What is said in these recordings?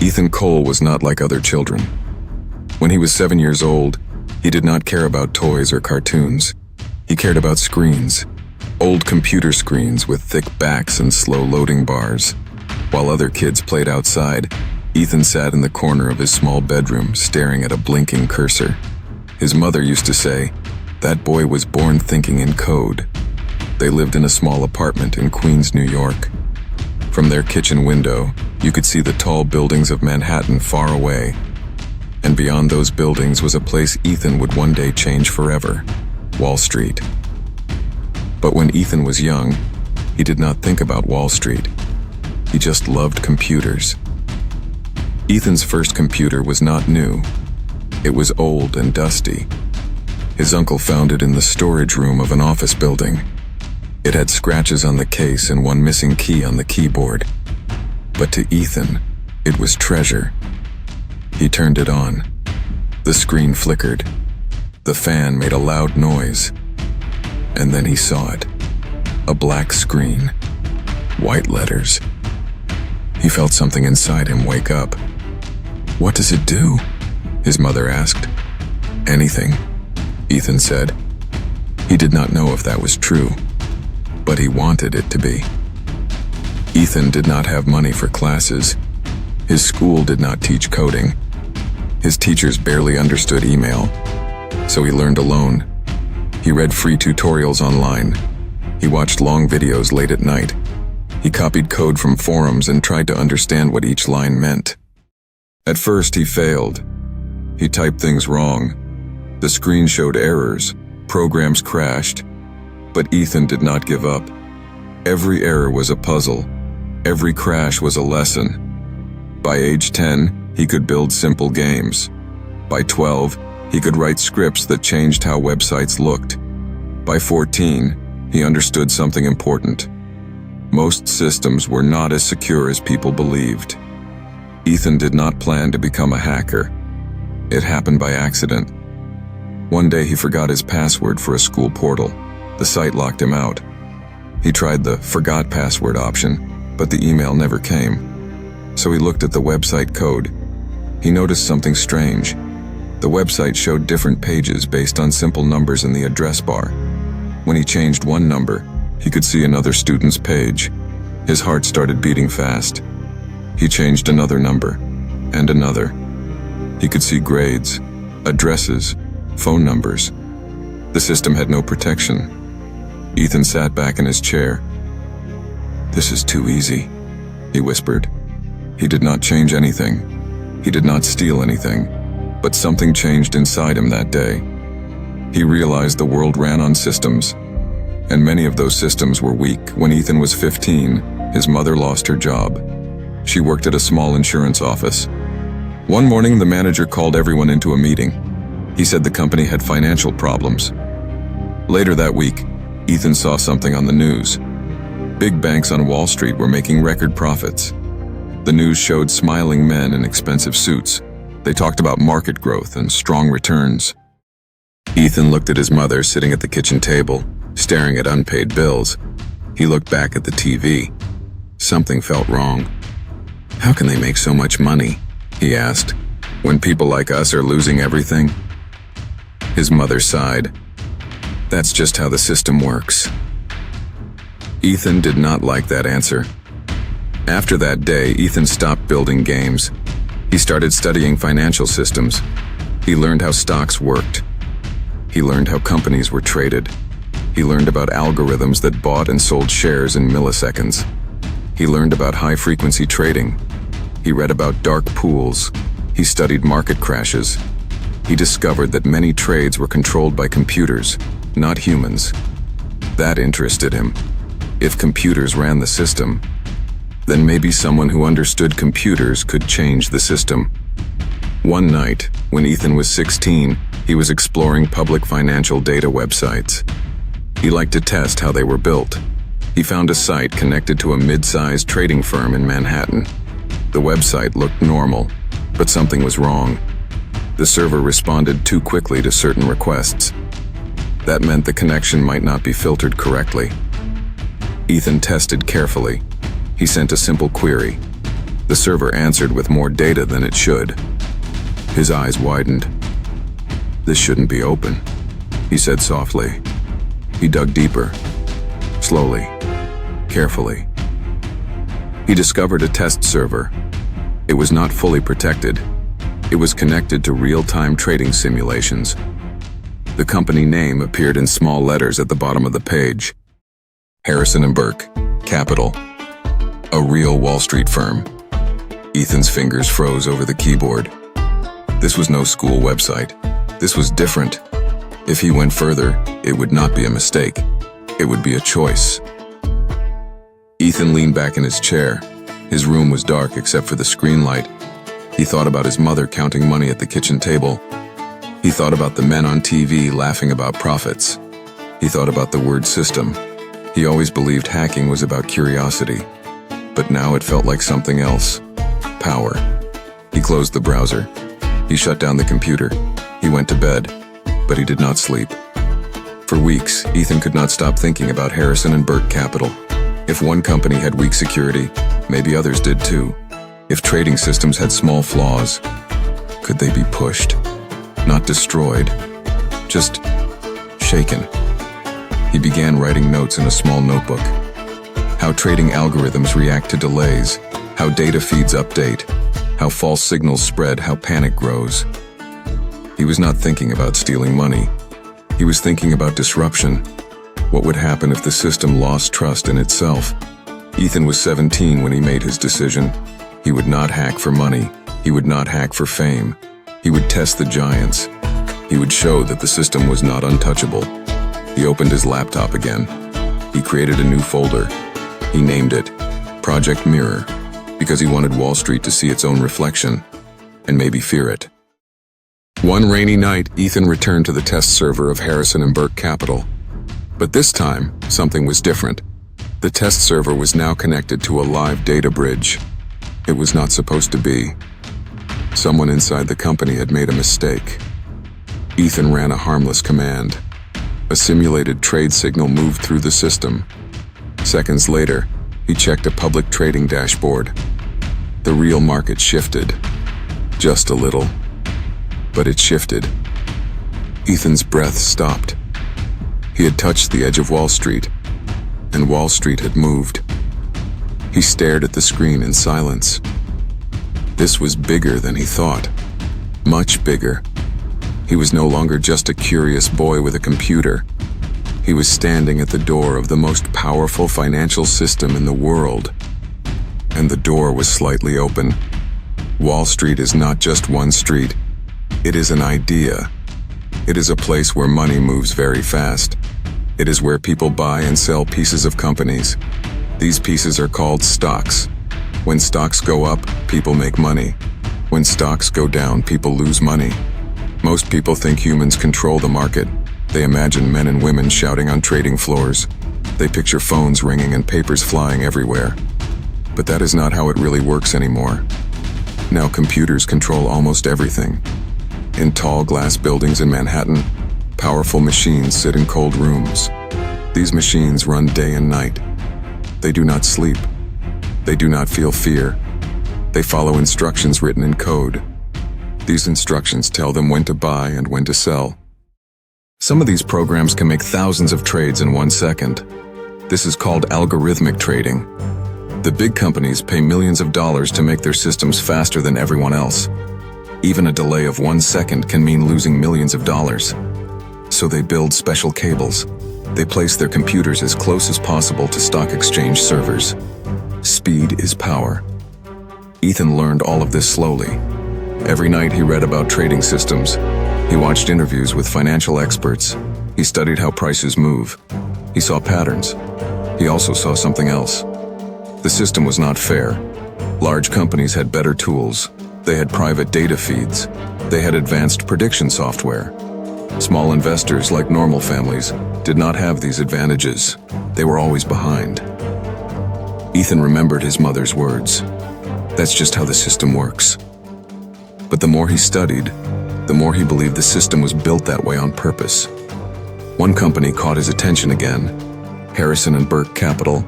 Ethan Cole was not like other children. When he was 7 years old, he did not care about toys or cartoons. He cared about screens, old computer screens with thick backs and slow loading bars. While other kids played outside, Ethan sat in the corner of his small bedroom staring at a blinking cursor. His mother used to say, "That boy was born thinking in code." They lived in a small apartment in Queens, New York. From their kitchen window, you could see the tall buildings of Manhattan far away. And beyond those buildings was a place Ethan would one day change forever: Wall Street. But when Ethan was young, he did not think about Wall Street. He just loved computers. Ethan's first computer was not new. It was old and dusty. His uncle found it in the storage room of an office building. It had scratches on the case and one missing key on the keyboard. But to Ethan, it was treasure. He turned it on. The screen flickered. The fan made a loud noise. And then he saw it. A black screen. White letters. He felt something inside him wake up. "What does it do?" his mother asked. "Anything," Ethan said. He did not know if that was true, but he wanted it to be. Ethan did not have money for classes. His school did not teach coding. His teachers barely understood email, so he learned alone. He read free tutorials online. He watched long videos late at night. He copied code from forums and tried to understand what each line meant. At first, he failed. He typed things wrong. The screen showed errors. Programs crashed. But Ethan did not give up. Every error was a puzzle. Every crash was a lesson. By age 10, he could build simple games. By 12, he could write scripts that changed how websites looked. By 14, he understood something important. Most systems were not as secure as people believed. Ethan did not plan to become a hacker. It happened by accident. One day he forgot his password for a school portal. The site locked him out. He tried the forgot password option, but the email never came. So he looked at the website code. He noticed something strange. The website showed different pages based on simple numbers in the address bar. When he changed one number, he could see another student's page. His heart started beating fast. He changed another number, and another. He could see grades, addresses, phone numbers. The system had no protection. Ethan sat back in his chair. "This is too easy," he whispered. He did not change anything. He did not steal anything. But something changed inside him that day. He realized the world ran on systems, and many of those systems were weak. When Ethan was 15, his mother lost her job. She worked at a small insurance office. One morning, the manager called everyone into a meeting. He said the company had financial problems. Later that week, Ethan saw something on the news. Big banks on Wall Street were making record profits. The news showed smiling men in expensive suits. They talked about market growth and strong returns. Ethan looked at his mother sitting at the kitchen table, staring at unpaid bills. He looked back at the TV. Something felt wrong. "How can they make so much money?" he asked, "when people like us are losing everything?" His mother sighed. "That's just how the system works." Ethan did not like that answer. After that day, Ethan stopped building games. He started studying financial systems. He learned how stocks worked. He learned how companies were traded. He learned about algorithms that bought and sold shares in milliseconds. He learned about high-frequency trading. He read about dark pools. He studied market crashes. He discovered that many trades were controlled by computers, not humans. That interested him. If computers ran the system, then maybe someone who understood computers could change the system. One night, when Ethan was 16, he was exploring public financial data websites. He liked to test how they were built. He found a site connected to a mid-sized trading firm in Manhattan. The website looked normal, but something was wrong. The server responded too quickly to certain requests. That meant the connection might not be filtered correctly. Ethan tested carefully. He sent a simple query. The server answered with more data than it should. His eyes widened. "This shouldn't be open," he said softly. He dug deeper, slowly, carefully. He discovered a test server. It was not fully protected. It was connected to real-time trading simulations. The company name appeared in small letters at the bottom of the page. Harrison & Burke, Capital. A real Wall Street firm. Ethan's fingers froze over the keyboard. This was no school website. This was different. If he went further, it would not be a mistake. It would be a choice. Ethan leaned back in his chair. His room was dark except for the screen light. He thought about his mother counting money at the kitchen table. He thought about the men on TV laughing about profits. He thought about the word system. He always believed hacking was about curiosity, but now it felt like something else. Power. He closed the browser. He shut down the computer. He went to bed, but he did not sleep. For weeks, Ethan could not stop thinking about Harrison & Burke Capital. If one company had weak security, maybe others did too. If trading systems had small flaws, could they be pushed? Not destroyed, just shaken. He began writing notes in a small notebook. How trading algorithms react to delays, how data feeds update, how false signals spread, how panic grows. He was not thinking about stealing money. He was thinking about disruption. What would happen if the system lost trust in itself? Ethan was 17 when he made his decision. He would not hack for money. He would not hack for fame. He would test the giants. He would show that the system was not untouchable. He opened his laptop again. He created a new folder. He named it Project Mirror, because he wanted Wall Street to see its own reflection, and maybe fear it. One rainy night, Ethan returned to the test server of Harrison & Burke Capital. But this time, something was different. The test server was now connected to a live data bridge. It was not supposed to be. Someone inside the company had made a mistake. Ethan ran a harmless command. A simulated trade signal moved through the system. Seconds later, he checked a public trading dashboard. The real market shifted. Just a little. But it shifted. Ethan's breath stopped. He had touched the edge of Wall Street, and Wall Street had moved. He stared at the screen in silence. This was bigger than he thought. Much bigger. He was no longer just a curious boy with a computer. He was standing at the door of the most powerful financial system in the world. And the door was slightly open. Wall Street is not just one street. It is an idea. It is a place where money moves very fast. It is where people buy and sell pieces of companies. These pieces are called stocks. When stocks go up, people make money. When stocks go down, people lose money. Most people think humans control the market. They imagine men and women shouting on trading floors. They picture phones ringing and papers flying everywhere. But that is not how it really works anymore. Now computers control almost everything. In tall glass buildings in Manhattan, powerful machines sit in cold rooms. These machines run day and night. They do not sleep. They do not feel fear. They follow instructions written in code. These instructions tell them when to buy and when to sell. Some of these programs can make thousands of trades in 1 second. This is called algorithmic trading. The big companies pay millions of dollars to make their systems faster than everyone else. Even a delay of 1 second can mean losing millions of dollars. So they build special cables. They place their computers as close as possible to stock exchange servers. Speed is power. Ethan learned all of this slowly. Every night he read about trading systems. He watched interviews with financial experts. He studied how prices move. He saw patterns. He also saw something else. The system was not fair. Large companies had better tools. They had private data feeds. They had advanced prediction software. Small investors, like normal families, did not have these advantages. They were always behind. Ethan remembered his mother's words. That's just how the system works. But the more he studied, the more he believed the system was built that way on purpose. One company caught his attention again, Harrison & Burke Capital.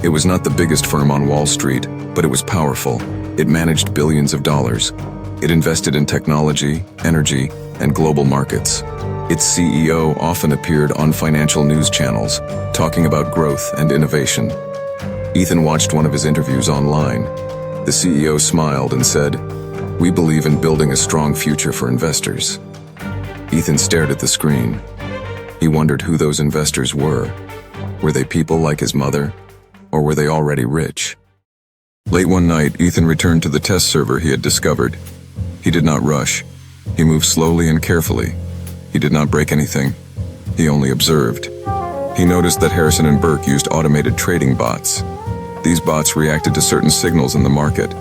It was not the biggest firm on Wall Street, but it was powerful. It managed billions of dollars. It invested in technology, energy, and global markets. Its CEO often appeared on financial news channels, talking about growth and innovation. Ethan watched one of his interviews online. The CEO smiled and said, "We believe in building a strong future for investors." Ethan stared at the screen. He wondered who those investors were. Were they people like his mother, or were they already rich? Late one night, Ethan returned to the test server he had discovered. He did not rush. He moved slowly and carefully. He did not break anything. He only observed. He noticed that Harrison and Burke used automated trading bots. These bots reacted to certain signals in the market.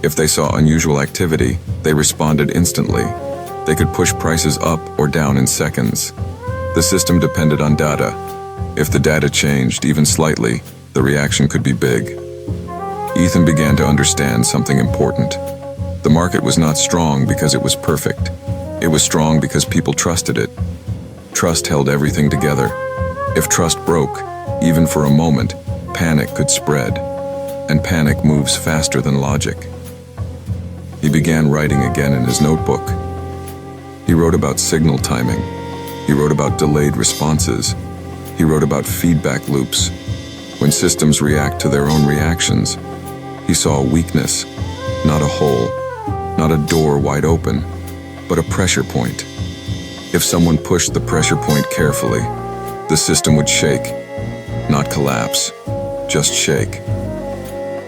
If they saw unusual activity, they responded instantly. They could push prices up or down in seconds. The system depended on data. If the data changed, even slightly, the reaction could be big. Ethan began to understand something important. The market was not strong because it was perfect. It was strong because people trusted it. Trust held everything together. If trust broke, even for a moment, panic could spread. And panic moves faster than logic. He began writing again in his notebook. He wrote about signal timing. He wrote about delayed responses. He wrote about feedback loops. When systems react to their own reactions, he saw a weakness, not a hole, not a door wide open, but a pressure point. If someone pushed the pressure point carefully, the system would shake, not collapse, just shake.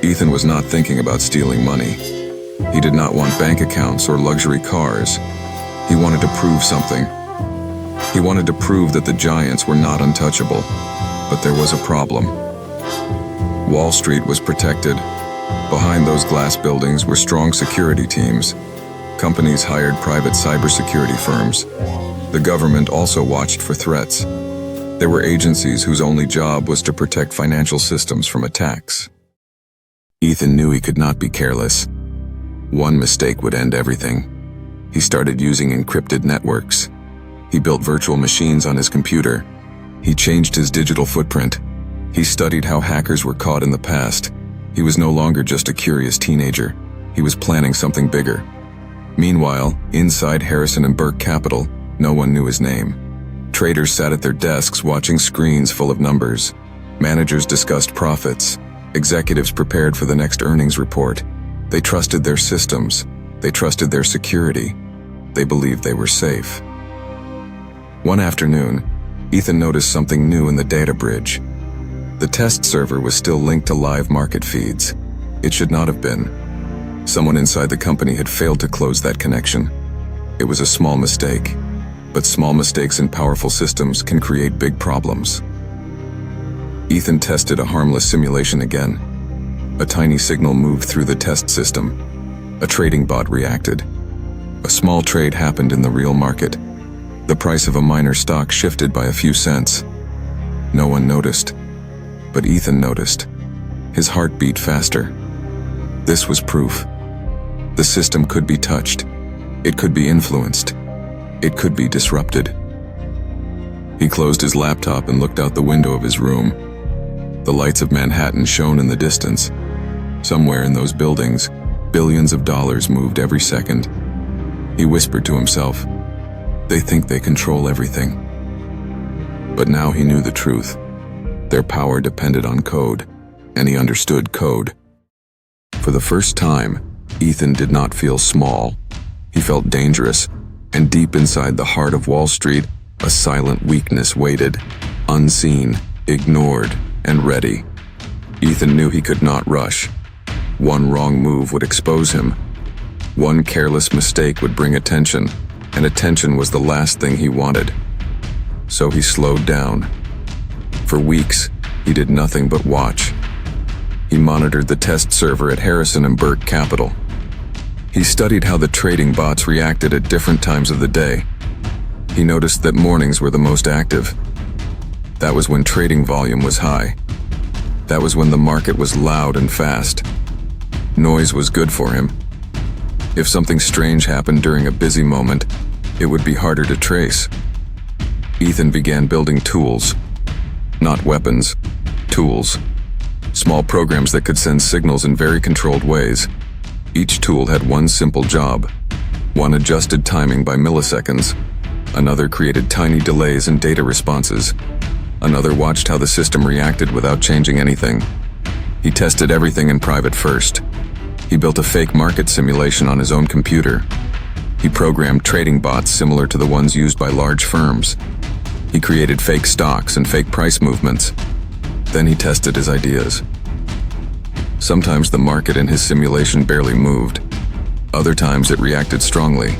Ethan was not thinking about stealing money. He did not want bank accounts or luxury cars. He wanted to prove something. He wanted to prove that the giants were not untouchable, but there was a problem. Wall Street was protected. Behind those glass buildings were strong security teams. Companies hired private cybersecurity firms. The government also watched for threats. There were agencies whose only job was to protect financial systems from attacks. Ethan knew he could not be careless. One mistake would end everything. He started using encrypted networks. He built virtual machines on his computer. He changed his digital footprint. He studied how hackers were caught in the past. He was no longer just a curious teenager. He was planning something bigger. Meanwhile, inside Harrison and Burke Capital, no one knew his name. Traders sat at their desks watching screens full of numbers. Managers discussed profits. Executives prepared for the next earnings report. They trusted their systems. They trusted their security. They believed they were safe. One afternoon, Ethan noticed something new in the data bridge. The test server was still linked to live market feeds. It should not have been. Someone inside the company had failed to close that connection. It was a small mistake, but small mistakes in powerful systems can create big problems. Ethan tested a harmless simulation again. A tiny signal moved through the test system. A trading bot reacted. A small trade happened in the real market. The price of a minor stock shifted by a few cents. No one noticed, but Ethan noticed. His heart beat faster. This was proof. The system could be touched. It could be influenced. It could be disrupted. He closed his laptop and looked out the window of his room. The lights of Manhattan shone in the distance. Somewhere in those buildings, billions of dollars moved every second. He whispered to himself, "They think they control everything." But now he knew the truth. Their power depended on code, and he understood code. For the first time, Ethan did not feel small. He felt dangerous, and deep inside the heart of Wall Street, a silent weakness waited, unseen, ignored, and ready. Ethan knew he could not rush. One wrong move would expose him. One careless mistake would bring attention, and attention was the last thing he wanted. So he slowed down. For weeks, he did nothing but watch. He monitored the test server at Harrison and Burke Capital. He studied how the trading bots reacted at different times of the day. He noticed that mornings were the most active. That was when trading volume was high. That was when the market was loud and fast. Noise was good for him. If something strange happened during a busy moment, it would be harder to trace. Ethan began building tools. Not weapons, tools. Small programs that could send signals in very controlled ways. Each tool had one simple job. One adjusted timing by milliseconds. Another created tiny delays in data responses. Another watched how the system reacted without changing anything. He tested everything in private first. He built a fake market simulation on his own computer. He programmed trading bots similar to the ones used by large firms. He created fake stocks and fake price movements. Then he tested his ideas. Sometimes the market in his simulation barely moved. Other times it reacted strongly.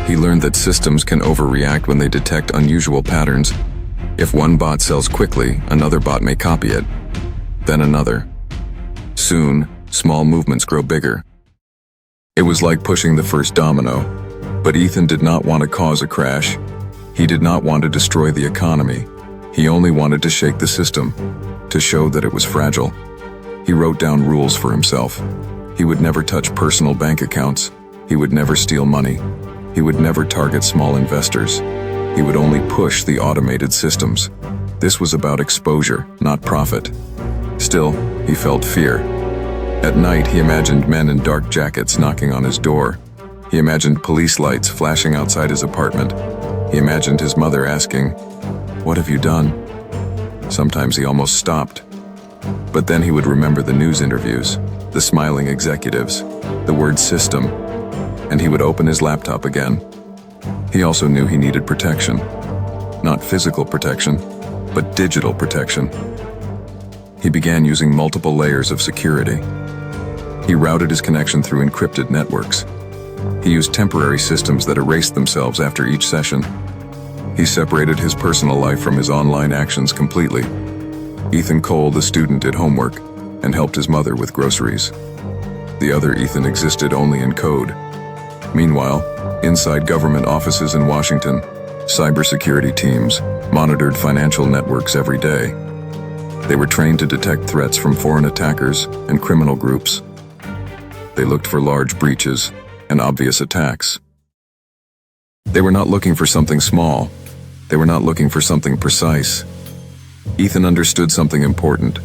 He learned that systems can overreact when they detect unusual patterns. If one bot sells quickly, another bot may copy it. Then another. Soon, small movements grow bigger. It was like pushing the first domino. But Ethan did not want to cause a crash. He did not want to destroy the economy. He only wanted to shake the system, to show that it was fragile. He wrote down rules for himself. He would never touch personal bank accounts. He would never steal money. He would never target small investors. He would only push the automated systems. This was about exposure, not profit. Still, he felt fear. At night, he imagined men in dark jackets knocking on his door. He imagined police lights flashing outside his apartment. He imagined his mother asking, "What have you done?" Sometimes he almost stopped. But then he would remember the news interviews, the smiling executives, the word system, and he would open his laptop again. He also knew he needed protection. Not physical protection, but digital protection. He began using multiple layers of security. He routed his connection through encrypted networks. He used temporary systems that erased themselves after each session. He separated his personal life from his online actions completely. Ethan Cole, the student, did homework and helped his mother with groceries. The other Ethan existed only in code. Meanwhile, inside government offices in Washington, cybersecurity teams monitored financial networks every day. They were trained to detect threats from foreign attackers and criminal groups. They looked for large breaches and obvious attacks. They were not looking for something small. They were not looking for something precise. Ethan understood something important.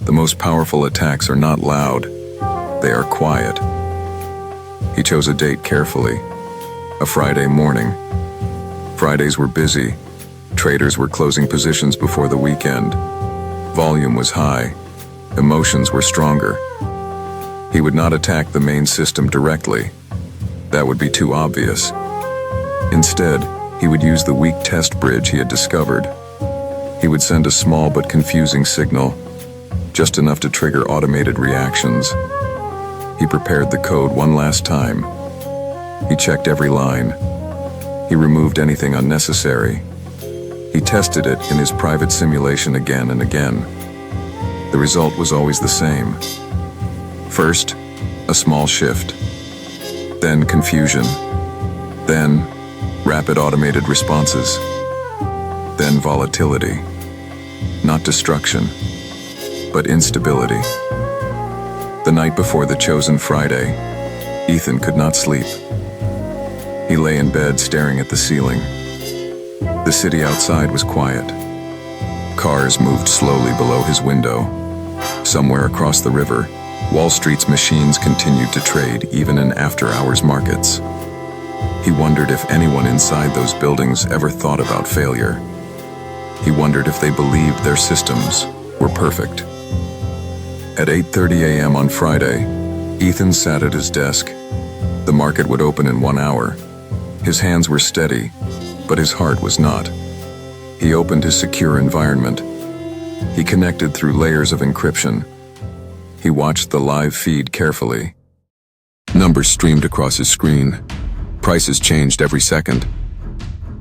The most powerful attacks are not loud. They are quiet. He chose a date carefully. A Friday morning. Fridays were busy. Traders were closing positions before the weekend. Volume was high. Emotions were stronger. He would not attack the main system directly. That would be too obvious. Instead, he would use the weak test bridge he had discovered. He would send a small but confusing signal, just enough to trigger automated reactions. He prepared the code one last time. He checked every line. He removed anything unnecessary. He tested it in his private simulation again and again. The result was always the same. First, a small shift. Then confusion. Then, rapid automated responses. Then volatility. Not destruction, but instability. The night before the chosen Friday, Ethan could not sleep. He lay in bed staring at the ceiling. The city outside was quiet. Cars moved slowly below his window. Somewhere across the river, Wall Street's machines continued to trade even in after-hours markets. He wondered if anyone inside those buildings ever thought about failure. He wondered if they believed their systems were perfect. At 8:30 a.m. on Friday, Ethan sat at his desk. The market would open in 1 hour. His hands were steady, but his heart was not. He opened his secure environment. He connected through layers of encryption. He watched the live feed carefully. Numbers streamed across his screen. Prices changed every second.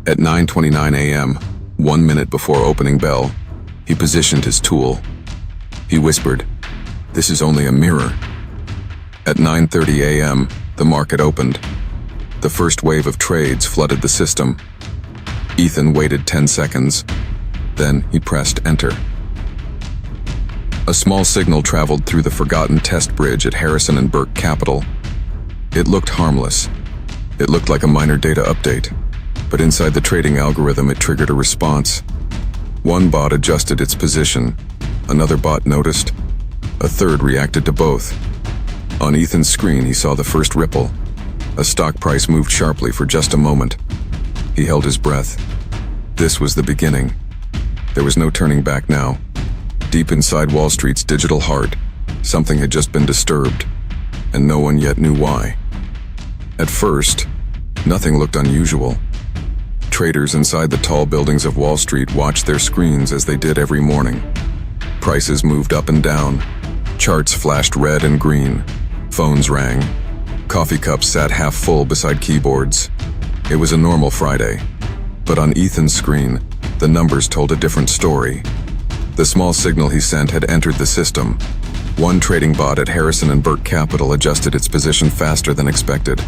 At 9:29 a.m., 1 minute before opening bell, he positioned his tool. He whispered, "This is only a mirror." At 9:30 a.m., the market opened. The first wave of trades flooded the system. Ethan waited 10 seconds. Then he pressed enter. A small signal traveled through the forgotten test bridge at Harrison and Burke Capital. It looked harmless. It looked like a minor data update. But inside the trading algorithm, it triggered a response. One bot adjusted its position. Another bot noticed. A third reacted to both. On Ethan's screen, he saw the first ripple. A stock price moved sharply for just a moment. He held his breath. This was the beginning. There was no turning back now. Deep inside Wall Street's digital heart, something had just been disturbed, and no one yet knew why. At first, nothing looked unusual. Traders inside the tall buildings of Wall Street watched their screens as they did every morning. Prices moved up and down. Charts flashed red and green. Phones rang. Coffee cups sat half full beside keyboards. It was a normal Friday. But on Ethan's screen, the numbers told a different story. The small signal he sent had entered the system. One trading bot at Harrison & Burke Capital adjusted its position faster than expected.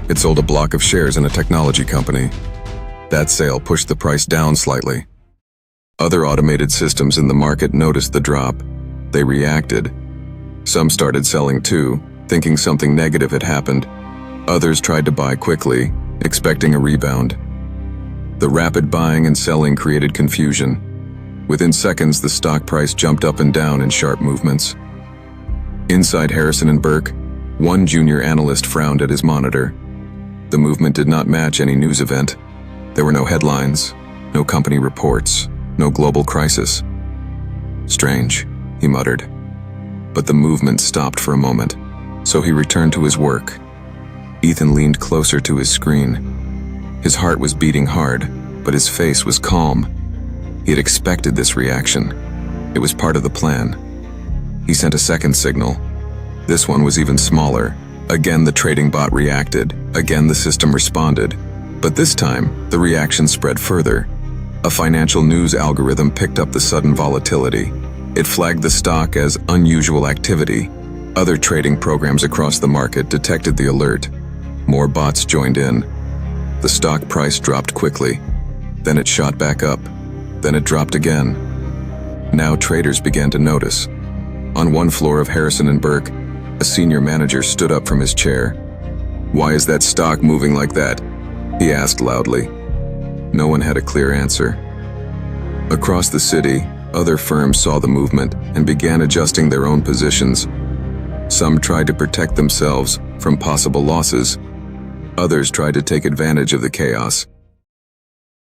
It sold a block of shares in a technology company. That sale pushed the price down slightly. Other automated systems in the market noticed the drop. They reacted. Some started selling too, thinking something negative had happened. Others tried to buy quickly, expecting a rebound. The rapid buying and selling created confusion. Within seconds, the stock price jumped up and down in sharp movements. Inside Harrison & Burke, one junior analyst frowned at his monitor. The movement did not match any news event. There were no headlines, no company reports, no global crisis. Strange, he muttered. But the movement stopped for a moment, so he returned to his work. Ethan leaned closer to his screen. His heart was beating hard, but his face was calm. He had expected this reaction. It was part of the plan. He sent a second signal. This one was even smaller. Again, the trading bot reacted. Again, the system responded. But this time, the reaction spread further. A financial news algorithm picked up the sudden volatility. It flagged the stock as unusual activity. Other trading programs across the market detected the alert. More bots joined in. The stock price dropped quickly. Then it shot back up. Then it dropped again. Now traders began to notice. On one floor of Harrison & Burke, a senior manager stood up from his chair. "Why is that stock moving like that?" he asked loudly. No one had a clear answer. Across the city, other firms saw the movement and began adjusting their own positions. Some tried to protect themselves from possible losses. Others tried to take advantage of the chaos.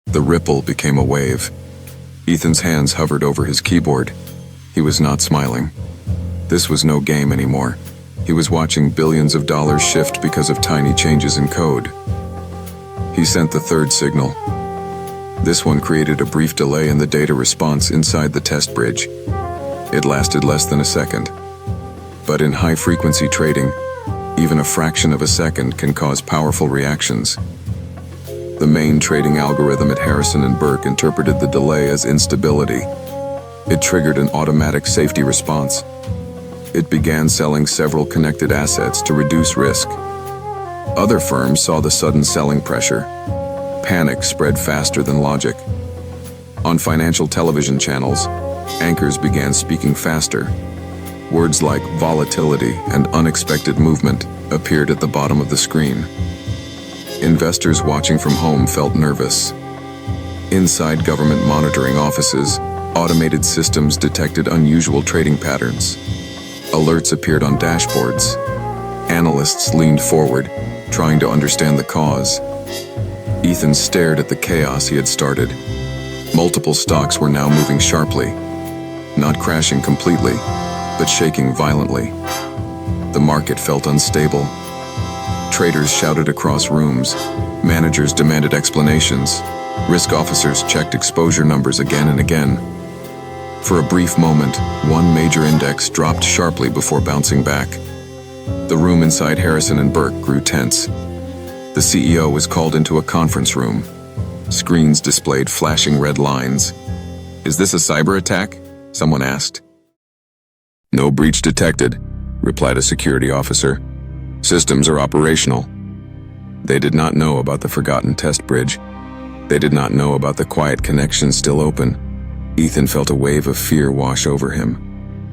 The ripple became a wave. Ethan's hands hovered over his keyboard. He was not smiling. This was no game anymore. He was watching billions of dollars shift because of tiny changes in code. He sent the third signal. This one created a brief delay in the data response inside the test bridge. It lasted less than a second. But in high-frequency trading, even a fraction of a second can cause powerful reactions. The main trading algorithm at Harrison & Burke interpreted the delay as instability. It triggered an automatic safety response. It began selling several connected assets to reduce risk. Other firms saw the sudden selling pressure. Panic spread faster than logic. On financial television channels, anchors began speaking faster. Words like volatility and unexpected movement appeared at the bottom of the screen. Investors watching from home felt nervous. Inside government monitoring offices, automated systems detected unusual trading patterns. Alerts appeared on dashboards. Analysts leaned forward, trying to understand the cause. Ethan stared at the chaos he had started. Multiple stocks were now moving sharply, not crashing completely, but shaking violently. The market felt unstable. Traders shouted across rooms. Managers demanded explanations. Risk officers checked exposure numbers again and again. For a brief moment, one major index dropped sharply before bouncing back. The room inside Harrison & Burke grew tense. The CEO was called into a conference room. Screens displayed flashing red lines. "Is this a cyber attack?" someone asked. "No breach detected," replied a security officer. "Systems are operational." They did not know about the forgotten test bridge. They did not know about the quiet connection still open. Ethan felt a wave of fear wash over him.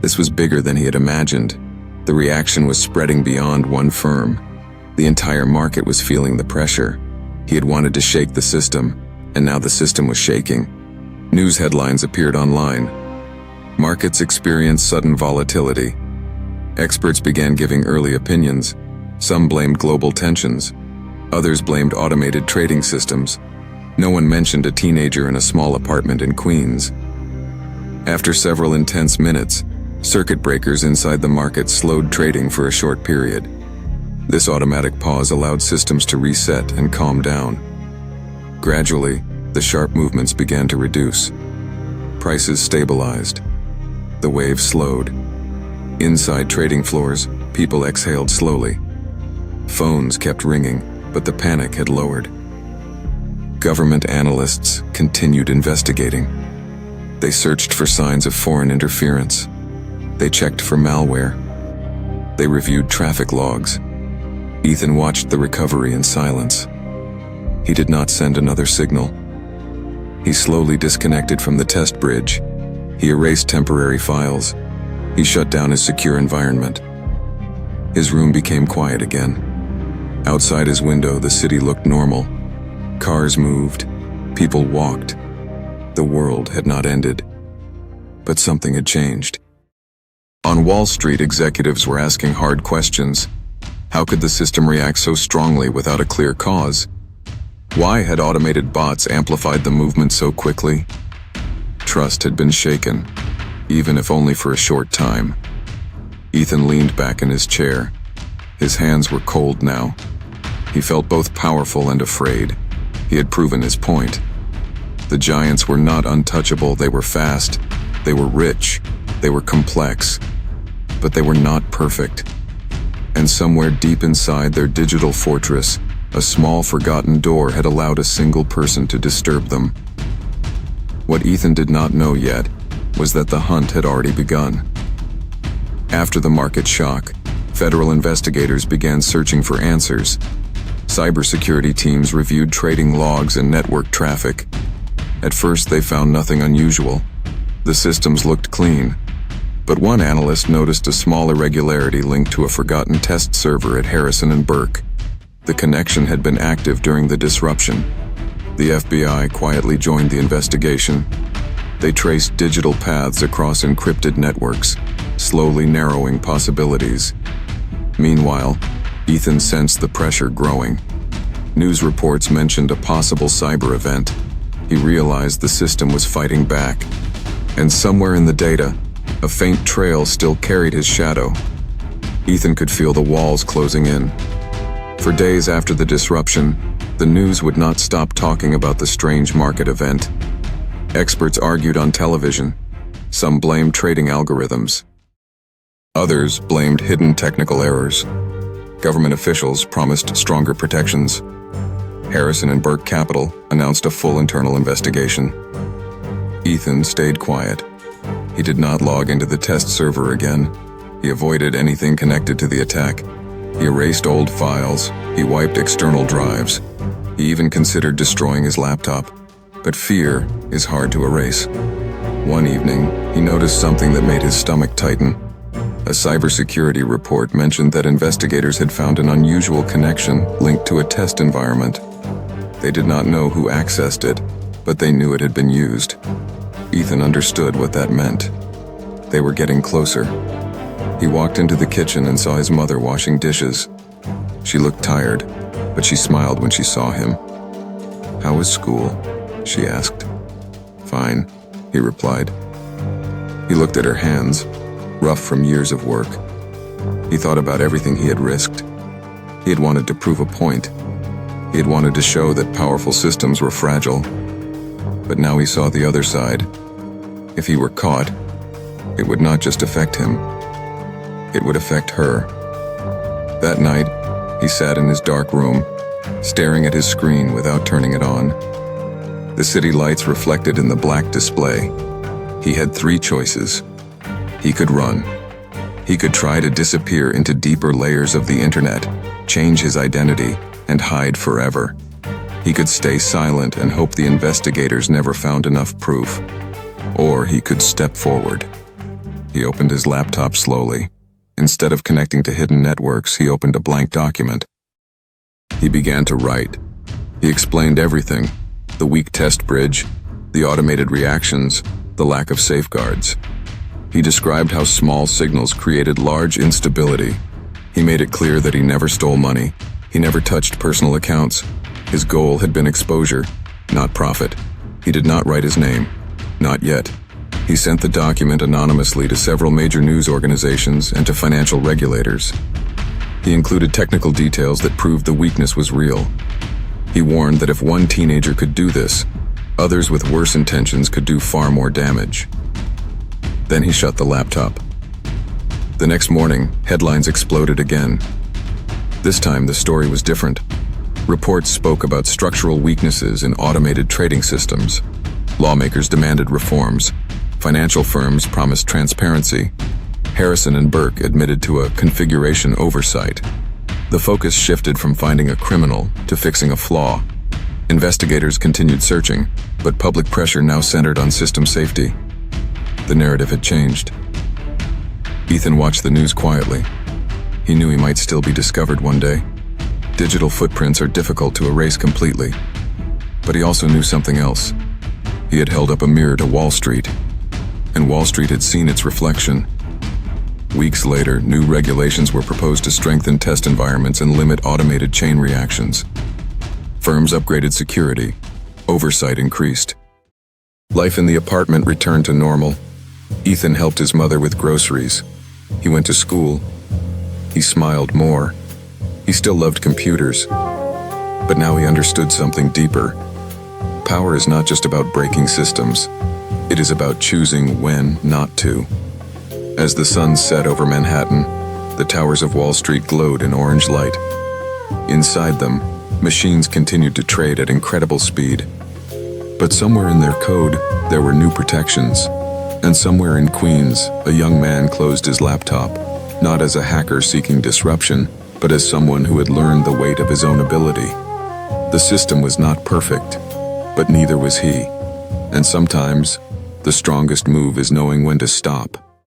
This was bigger than he had imagined. The reaction was spreading beyond one firm. The entire market was feeling the pressure. He had wanted to shake the system, and now the system was shaking. News headlines appeared online. Markets experienced sudden volatility. Experts began giving early opinions. Some blamed global tensions. Others blamed automated trading systems. No one mentioned a teenager in a small apartment in Queens. After several intense minutes, circuit breakers inside the market slowed trading for a short period. This automatic pause allowed systems to reset and calm down. Gradually, the sharp movements began to reduce. Prices stabilized. The wave slowed. Inside trading floors, people exhaled slowly. Phones kept ringing, but the panic had lowered. Government analysts continued investigating. They searched for signs of foreign interference. They checked for malware. They reviewed traffic logs. Ethan watched the recovery in silence. He did not send another signal. He slowly disconnected from the test bridge. He erased temporary files. He shut down his secure environment. His room became quiet again. Outside his window, the city looked normal. Cars moved. People walked. The world had not ended. But something had changed. On Wall Street, executives were asking hard questions. How could the system react so strongly without a clear cause? Why had automated bots amplified the movement so quickly? Trust had been shaken, even if only for a short time. Ethan leaned back in his chair. His hands were cold now. He felt both powerful and afraid. He had proven his point. The giants were not untouchable. They were fast. They were rich. They were complex. But they were not perfect. And somewhere deep inside their digital fortress, a small forgotten door had allowed a single person to disturb them. What Ethan did not know yet was that the hunt had already begun. After the market shock, federal investigators began searching for answers. Cybersecurity teams reviewed trading logs and network traffic. At first, they found nothing unusual. The systems looked clean. But one analyst noticed a small irregularity linked to a forgotten test server at Harrison and Burke. The connection had been active during the disruption. The FBI quietly joined the investigation. They traced digital paths across encrypted networks, slowly narrowing possibilities. Meanwhile, Ethan sensed the pressure growing. News reports mentioned a possible cyber event. He realized the system was fighting back. And somewhere in the data, a faint trail still carried his shadow. Ethan could feel the walls closing in. For days after the disruption, the news would not stop talking about the strange market event. Experts argued on television. Some blamed trading algorithms. Others blamed hidden technical errors. Government officials promised stronger protections. Harrison and Burke Capital announced a full internal investigation. Ethan stayed quiet. He did not log into the test server again. He avoided anything connected to the attack. He erased old files. He wiped external drives. He even considered destroying his laptop. But fear is hard to erase. One evening, he noticed something that made his stomach tighten. A cybersecurity report mentioned that investigators had found an unusual connection linked to a test environment. They did not know who accessed it, but they knew it had been used. Ethan understood what that meant. They were getting closer. He walked into the kitchen and saw his mother washing dishes. She looked tired, but she smiled when she saw him. "How was school?" she asked. "Fine," he replied. He looked at her hands, rough from years of work. He thought about everything he had risked. He had wanted to prove a point. He had wanted to show that powerful systems were fragile. But now he saw the other side. If he were caught, it would not just affect him. It would affect her. That night, he sat in his dark room, staring at his screen without turning it on. The city lights reflected in the black display. He had three choices. He could run. He could try to disappear into deeper layers of the internet, change his identity, and hide forever. He could stay silent and hope the investigators never found enough proof. Or he could step forward. He opened his laptop slowly. Instead of connecting to hidden networks, he opened a blank document. He began to write. He explained everything: the weak test bridge, the automated reactions, the lack of safeguards. He described how small signals created large instability. He made it clear that he never stole money. He never touched personal accounts. His goal had been exposure, not profit. He did not write his name. Not yet. He sent the document anonymously to several major news organizations and to financial regulators. He included technical details that proved the weakness was real. He warned that if one teenager could do this, others with worse intentions could do far more damage. Then he shut the laptop. The next morning, headlines exploded again. This time, the story was different. Reports spoke about structural weaknesses in automated trading systems. Lawmakers demanded reforms. Financial firms promised transparency. Harrison and Burke admitted to a configuration oversight. The focus shifted from finding a criminal to fixing a flaw. Investigators continued searching, but public pressure now centered on system safety. The narrative had changed. Ethan watched the news quietly. He knew he might still be discovered one day. Digital footprints are difficult to erase completely. But he also knew something else. He had held up a mirror to Wall Street, and Wall Street had seen its reflection. Weeks later, new regulations were proposed to strengthen test environments and limit automated chain reactions. Firms upgraded security. Oversight increased. Life in the apartment returned to normal. Ethan helped his mother with groceries. He went to school. He smiled more. He still loved computers. But now he understood something deeper. Power is not just about breaking systems. It is about choosing when not to. As the sun set over Manhattan, the towers of Wall Street glowed in orange light. Inside them, machines continued to trade at incredible speed. But somewhere in their code, there were new protections. And somewhere in Queens, a young man closed his laptop, not as a hacker seeking disruption, but as someone who had learned the weight of his own ability. The system was not perfect, but neither was he. And sometimes, the strongest move is knowing when to stop.